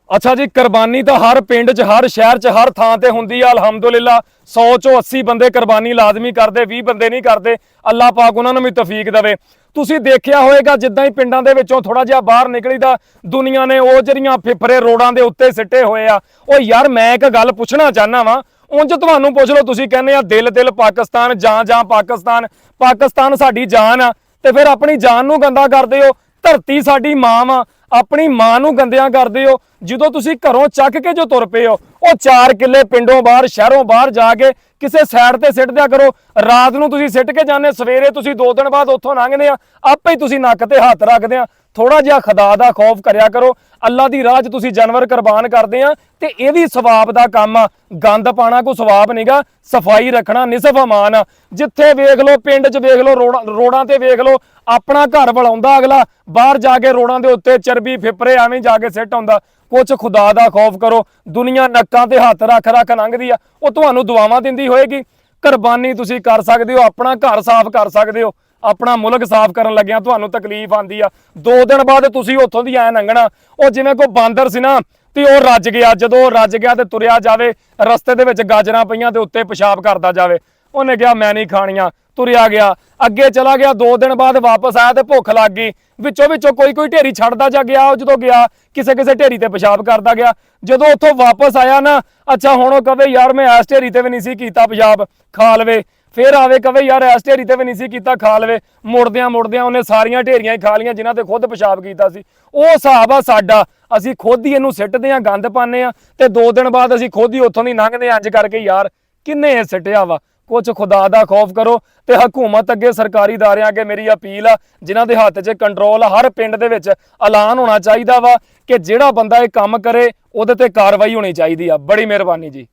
अच्छा जी, कुर्बानी तो हर पिंड च, हर शहर च, हर थां ते हुंदी है। अलहमदुलिल्ला 100 चों 80 बंदे कुर्बानी लाजमी करते, 20 बंदे नहीं करते। अल्लाह पाक उन्हां नूं भी तौफीक देवे। ਤੁਸੀਂ ਦੇਖਿਆ ਹੋਏਗਾ ਜਿੱਦਾਂ ਹੀ ਪਿੰਡਾਂ ਦੇ ਵਿੱਚੋਂ ਥੋੜਾ ਜਿਹਾ ਬਾਹਰ ਨਿਕਲੀਦਾ, ਦੁਨੀਆ ਨੇ ਉਹ ਜਿਹੜੀਆਂ ਫਿਫਰੇ ਰੋਡਾਂ ਦੇ ਉੱਤੇ ਸਿੱਟੇ ਹੋਏ ਆ। ਉਹ ਯਾਰ ਮੈਂ ਇੱਕ ਗੱਲ ਪੁੱਛਣਾ ਚਾਹਨਾ ਵਾਂ, ਉਂਝ ਤੁਹਾਨੂੰ ਪੁੱਛ ਲਓ, ਤੁਸੀਂ ਕਹਿੰਦੇ ਆ ਦਿਲ ਦਿਲ ਪਾਕਿਸਤਾਨ, ਜਾਂ ਜਾਂ ਪਾਕਿਸਤਾਨ। ਪਾਕਿਸਤਾਨ ਸਾਡੀ ਜਾਨ ਆ, ਤੇ ਫਿਰ ਆਪਣੀ ਜਾਨ ਨੂੰ ਗੰਦਾ ਕਰਦੇ ਹੋ। ਧਰਤੀ ਸਾਡੀ ਮਾਂ ਵਾ, ਆਪਣੀ ਮਾਂ ਨੂੰ ਗੰਦਿਆਂ ਕਰਦੇ ਹੋ। ਜਦੋਂ ਤੁਸੀਂ ਘਰੋਂ ਚੱਕ ਕੇ ਜੋ ਤੁਰ ਪਏ ਹੋ, ਉਹ 4 ਕਿੱਲੇ ਪਿੰਡੋਂ ਬਾਹਰ, ਸ਼ਹਿਰੋਂ ਬਾਹਰ ਜਾ ਕੇ ਕਿਸੇ ਸਾਈਡ ਤੇ ਸਿੱਟ ਦਿਆ ਕਰੋ। ਰਾਤ ਨੂੰ ਤੁਸੀਂ ਸਿੱਟ ਕੇ ਜਾਂਦੇ, ਸਵੇਰੇ ਤੁਸੀਂ 2 ਦਿਨ ਬਾਅਦ ਉੱਥੋਂ ਲੰਘਦੇ ਆ, ਆਪੇ ਹੀ ਤੁਸੀਂ ਨੱਕ ਤੇ ਹੱਥ ਰੱਖਦੇ ਆ। ਥੋੜਾ ਜਿਹਾ ਖੁਦਾ ਦਾ ਖੌਫ ਕਰਿਆ ਕਰੋ। ਅੱਲਾ ਦੀ ਰਾਹ 'ਚ ਤੁਸੀਂ ਜਾਨਵਰ ਕੁਰਬਾਨ ਕਰਦੇ ਆ, ਤੇ ਇਹ ਵੀ ਸਵਾਬ ਦਾ ਕੰਮ ਆ। ਗੰਦ ਪਾਣਾ ਕੋਈ ਸਵਾਬ ਨਹੀਂਗਾ, ਸਫਾਈ ਰੱਖਣਾ ਨਿਸਫ ਅਮਾਨ ਆ। ਜਿੱਥੇ ਵੇਖ ਲਓ, ਪਿੰਡ 'ਚ ਵੇਖ ਲਓ, ਰੋਡਾਂ ਤੇ ਵੇਖ ਲਓ, ਆਪਣਾ ਘਰ ਵਲਾਉਂਦਾ ਅਗਲਾ, ਬਾਹਰ ਜਾ ਕੇ ਰੋਡਾਂ ਦੇ ਉੱਤੇ ਚਰਬੀ ਫਿਪਰੇ ਐਵੇਂ ਜਾ ਕੇ ਸਿੱਟ ਆਉਂਦਾ। ਕੁਛ ਖੁਦਾ ਦਾ ਖੌਫ ਕਰੋ। ਦੁਨੀਆ ਨੱਕਾਂ ਤੇ ਹੱਥ ਰੱਖ ਰੱਖ ਲੰਘਦੀ ਆ, ਉਹ ਤੁਹਾਨੂੰ ਦੁਆਵਾਂ ਦਿੰਦੀ ਹੋਏਗੀ। ਕੁਰਬਾਨੀ ਤੁਸੀਂ ਕਰ ਸਕਦੇ ਹੋ, ਆਪਣਾ ਘਰ ਸਾਫ਼ ਕਰ ਸਕਦੇ ਹੋ। ਆਪਣਾ ਮੁਲਕ ਸਾਫ਼ ਕਰਨ ਲੱਗਿਆ ਤੁਹਾਨੂੰ ਤਕਲੀਫ ਆਂਦੀ ਆ, 2 ਦਿਨ ਬਾਅਦ ਤੁਸੀਂ ਉੱਥੋਂ ਦੀ ਐ ਲੰਘਣਾ। ਉਹ ਜਿਵੇਂ ਕੋਈ ਬਾਂਦਰ ਸੀ ਨਾ, ਤੇ ਉਹ ਰੱਜ ਗਿਆ। ਜਦੋਂ ਉਹ ਰੱਜ ਗਿਆ ਤੇ ਤੁਰਿਆ ਜਾਵੇ, ਰਸਤੇ ਦੇ ਵਿੱਚ ਗਾਜਰਾਂ ਪਈਆਂ ਤੇ ਉੱਤੇ ਪਿਸ਼ਾਬ ਕਰਦਾ ਜਾਵੇ, ਉਹਨੇ ਕਿਹਾ ਮੈਂ ਨਹੀਂ ਖਾਣੀਆਂ, ਤੁਰਿਆ ਗਿਆ, ਅੱਗੇ ਚਲਾ ਗਿਆ। 2 ਦਿਨ ਬਾਅਦ ਵਾਪਸ ਆਇਆ ਤੇ ਭੁੱਖ ਲੱਗ ਗਈ। ਵਿੱਚੋਂ ਕੋਈ ਢੇਰੀ ਛੱਡਦਾ ਜਾ ਗਿਆ। ਉਹ ਜਦੋਂ ਗਿਆ, ਕਿਸੇ ਢੇਰੀ ਤੇ ਪਿਸ਼ਾਬ ਕਰਦਾ ਗਿਆ। ਜਦੋਂ ਉੱਥੋਂ ਵਾਪਸ ਆਇਆ ਨਾ, ਅੱਛਾ ਹੁਣ ਉਹ ਕਵੇ ਯਾਰ ਮੈਂ ਇਸ ਢੇਰੀ ਤੇ ਵੀ ਨਹੀਂ ਸੀ ਕੀਤਾ ਪਿਸ਼ਾਬ, ਖਾ ਲਵੇ। ਫਿਰ ਆਵੇ ਕਵੇ ਯਾਰ ਇਸ ਢੇਰੀ ਤੇ ਵੀ ਨਹੀਂ ਸੀ ਕੀਤਾ, ਖਾ ਲਵੇ। ਮੁੜਦਿਆਂ ਉਹਨੇ ਸਾਰੀਆਂ ਢੇਰੀਆਂ ਹੀ ਖਾ ਲਈਆਂ ਜਿਨ੍ਹਾਂ ਤੇ ਖੁਦ ਪਿਸ਼ਾਬ ਕੀਤਾ ਸੀ। ਉਹ ਹਿਸਾਬ ਆ ਸਾਡਾ। ਅਸੀਂ ਖੁਦ ਹੀ ਇਹਨੂੰ ਸਿੱਟਦੇ ਆ, ਗੰਦ ਪਾਉਂਦੇ ਆ, ਤੇ 2 ਦਿਨ ਬਾਅਦ ਅਸੀਂ ਖੁਦ ਹੀ ਉੱਥੋਂ ਦੀ ਲੰਘਦੇ ਆ। ਇੰਜ ਕਰਕੇ ਯਾਰ ਕਿੰਨੇ ਇਹ ਸਿੱਟਿਆ ਵਾ। ਕੁਛ ਖੁਦਾ ਦਾ ਖੌਫ ਕਰੋ। ਤੇ ਹਕੂਮਤ ਅੱਗੇ, ਸਰਕਾਰੀ ਅਦਾਰਿਆਂ ਅੱਗੇ ਮੇਰੀ ਅਪੀਲ ਆ, ਜਿਨ੍ਹਾਂ ਦੇ ਹੱਥ 'ਚ ਕੰਟਰੋਲ, ਹਰ ਪਿੰਡ ਦੇ ਵਿੱਚ ਐਲਾਨ ਹੋਣਾ ਚਾਹੀਦਾ ਵਾ ਕਿ ਜਿਹੜਾ ਬੰਦਾ ਇਹ ਕੰਮ ਕਰੇ ਉਹਦੇ ਤੇ ਕਾਰਵਾਈ ਹੋਣੀ ਚਾਹੀਦੀ ਆ। ਬੜੀ ਮਿਹਰਬਾਨੀ ਜੀ।